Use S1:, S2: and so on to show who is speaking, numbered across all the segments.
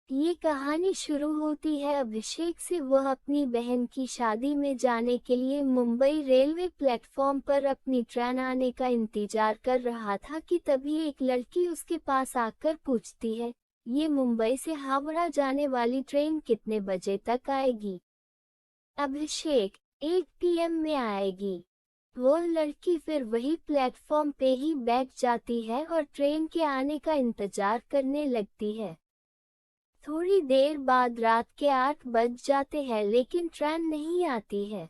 S1: ये कहानी शुरू होती है अभिषेक से। वह अपनी बहन की शादी में जाने के लिए मुंबई रेलवे प्लेटफॉर्म पर अपनी ट्रेन आने का इंतजार कर रहा था कि तभी एक लड़की उसके पास आकर पूछती है, ये मुंबई से हावड़ा जाने वाली ट्रेन कितने बजे तक आएगी? अभिषेक, 8 PM में आएगी। वो लड़की फिर वही प्लेटफॉर्म पे ही बैठ जाती है और ट्रेन के आने का इंतजार करने लगती है। थोड़ी देर बाद रात के 8 बज जाते हैं लेकिन ट्रेन नहीं आती है।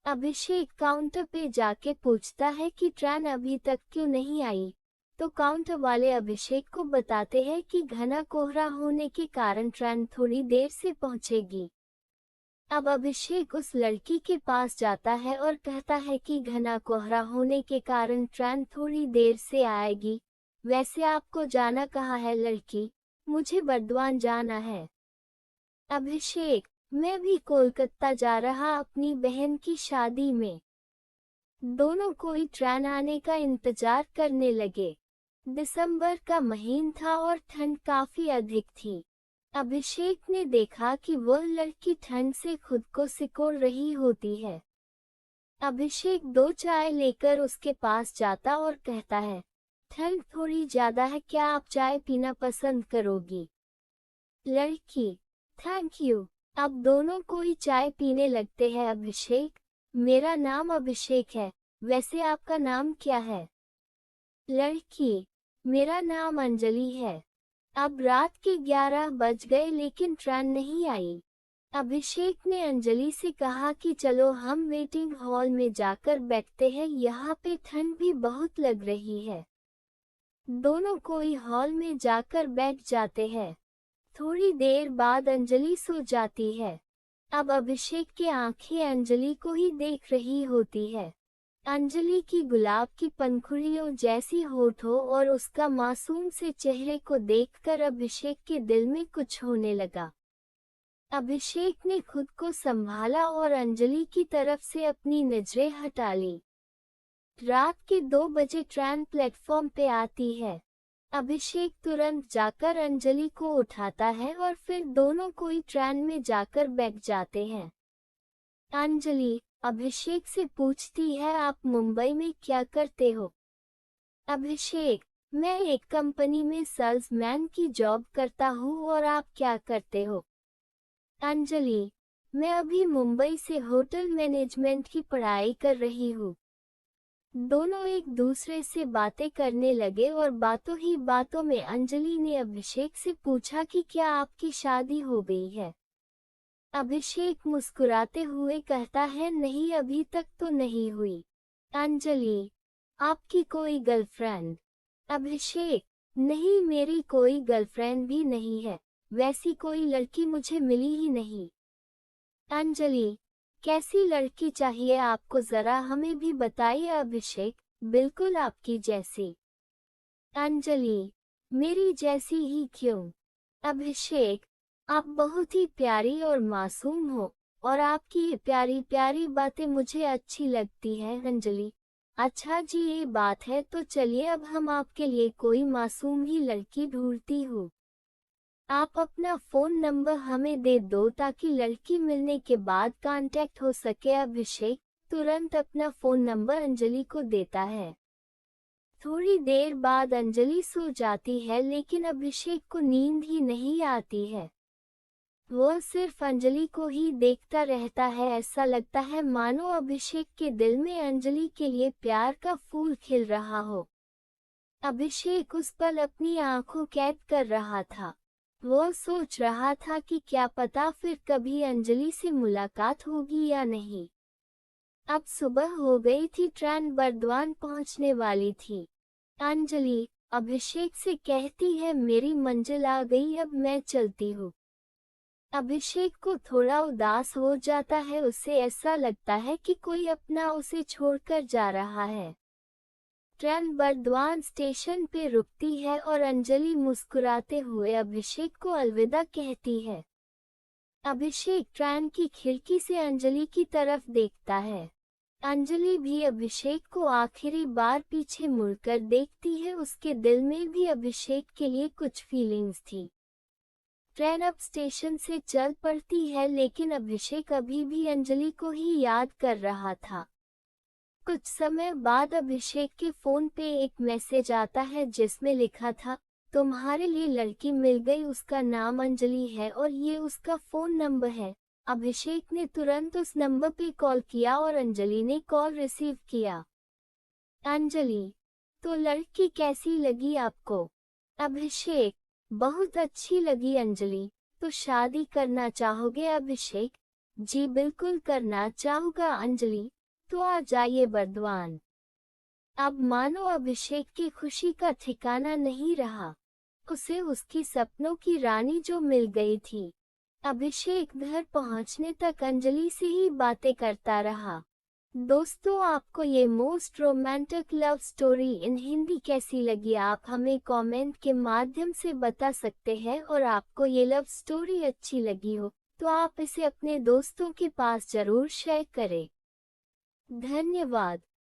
S1: अभिषेक काउंटर पे जाके पूछता है कि ट्रेन अभी तक क्यों नहीं आई, तो काउंटर वाले अभिषेक को बताते हैं कि घना कोहरा होने के कारण ट्रेन थोड़ी देर से पहुंचेगी। अब अभिषेक उस लड़की के पास जाता है और कहता है कि घना कोहरा होने के कारण ट्रेन थोड़ी देर से आएगी। वैसे आपको जाना कहाँ है लड़की? मुझे बर्दवान जाना है। अभिषेक, मैं भी कोलकाता जा रहा अपनी बहन की शादी में। दोनों कोई ट्रेन आने का इंतजार करने लगे। दिसंबर का महीना था और ठंड काफी अधिक थी। अभिषेक ने देखा कि वह लड़की ठंड से खुद को सिकोड़ रही होती है। अभिषेक 2 चाय लेकर उसके पास जाता और कहता है, ठंड थोड़ी ज्यादा है, क्या आप चाय पीना पसंद करोगी? लड़की, थैंक यू। अब दोनों कोई चाय पीने लगते हैं। अभिषेक, मेरा नाम अभिषेक है, वैसे आपका नाम क्या है? लड़की, मेरा नाम अंजलि है। अब रात के 11 बज गए लेकिन ट्रेन नहीं आई। अभिषेक ने अंजलि से कहा कि चलो हम वेटिंग हॉल में जाकर बैठते हैं, यहाँ पे ठंड भी बहुत लग रही है। दोनों कोई हॉल में जाकर बैठ जाते हैं। थोड़ी देर बाद अंजलि सो जाती है। अब अभिषेक की आंखें अंजलि को ही देख रही होती है। अंजलि की गुलाब की पंखुड़ियों जैसी होठों और उसका मासूम से चेहरे को देखकर अभिषेक के दिल में कुछ होने लगा। अभिषेक ने खुद को संभाला और अंजलि की तरफ से अपनी नजरें हटा ली। रात के 2 बजे ट्रेन प्लेटफॉर्म पे आती है। अभिषेक तुरंत जाकर अंजलि को उठाता है और फिर दोनों कोई ट्रेन में जाकर बैठ जाते हैं। अंजलि अभिषेक से पूछती है, आप मुंबई में क्या करते हो? अभिषेक, मैं एक कंपनी में सेल्समैन की जॉब करता हूँ। और आप क्या करते हो? अंजलि, मैं अभी मुंबई से होटल मैनेजमेंट की पढ़ाई कर रही हूँ। दोनों एक दूसरे से बातें करने लगे और बातों ही बातों में अंजलि ने अभिषेक से पूछा कि क्या आपकी शादी हो गई है? अभिषेक मुस्कुराते हुए कहता है, नहीं अभी तक तो नहीं हुई। अंजलि, आपकी कोई गर्लफ्रेंड? अभिषेक, नहीं मेरी कोई गर्लफ्रेंड भी नहीं है, वैसी कोई लड़की मुझे मिली ही नहीं। अंजलि, कैसी लड़की चाहिए आपको, जरा हमें भी बताइए। अभिषेक, बिल्कुल आपकी जैसी। अंजलि, मेरी जैसी ही क्यों? अभिषेक, आप बहुत ही प्यारी और मासूम हो और आपकी ये प्यारी प्यारी बातें मुझे अच्छी लगती हैं। अंजलि, अच्छा जी ये बात है, तो चलिए अब हम आपके लिए कोई मासूम ही लड़की ढूंढती हूँ। आप अपना फ़ोन नंबर हमें दे दो ताकि लड़की मिलने के बाद कांटेक्ट हो सके। अभिषेक तुरंत अपना फ़ोन नंबर अंजलि को देता है। थोड़ी देर बाद अंजलि सो जाती है लेकिन अभिषेक को नींद ही नहीं आती है। वह सिर्फ अंजलि को ही देखता रहता है। ऐसा लगता है मानो अभिषेक के दिल में अंजलि के लिए प्यार का फूल खिल रहा हो। अभिषेक उस पल अपनी आंखों कैद कर रहा था। वह सोच रहा था कि क्या पता फिर कभी अंजलि से मुलाकात होगी या नहीं। अब सुबह हो गई थी, ट्रेन बर्दवान पहुंचने वाली थी। अंजलि अभिषेक से कहती है, मेरी मंजिल आ गई, अब मैं चलती हूँ। अभिषेक को थोड़ा उदास हो जाता है, उसे ऐसा लगता है कि कोई अपना उसे छोड़कर जा रहा है। ट्रेन बर्दवान स्टेशन पे रुकती है और अंजलि मुस्कुराते हुए अभिषेक को अलविदा कहती है। अभिषेक ट्रेन की खिड़की से अंजलि की तरफ देखता है। अंजलि भी अभिषेक को आखिरी बार पीछे मुड़कर देखती है। उसके दिल में भी अभिषेक के लिए कुछ फीलिंग्स थी। ट्रेन अब स्टेशन से चल पड़ती है, लेकिन अभिषेक अभी भी अंजलि को ही याद कर रहा था। कुछ समय बाद अभिषेक के फोन पे एक मैसेज आता है जिसमें लिखा था, तुम्हारे लिए लड़की मिल गई, उसका नाम अंजलि है और ये उसका फोन नंबर है। अभिषेक ने तुरंत उस नंबर पे कॉल किया और अंजलि ने कॉल रिसीव किया। अंजलि, तो लड़की कैसी लगी आपको? अभिषेक, बहुत अच्छी लगी अंजलि। तो शादी करना चाहोगे? अभिषेक, जी बिल्कुल करना चाहूंगा अंजलि। तो आ जाइए बर्दवान। अब मानो अभिषेक की खुशी का ठिकाना नहीं रहा। उसे उसकी सपनों की रानी जो मिल गई थी। अभिषेक घर पहुंचने तक अंजलि से ही बातें करता रहा। दोस्तों, आपको ये most romantic love story in Hindi कैसी लगी? आप हमें कमेंट के माध्यम से बता सकते हैं। और आपको ये लव स्टोरी अच्छी लगी हो तो आप इसे अपने दोस्तों के पास जरूर शेयर करें। धन्यवाद।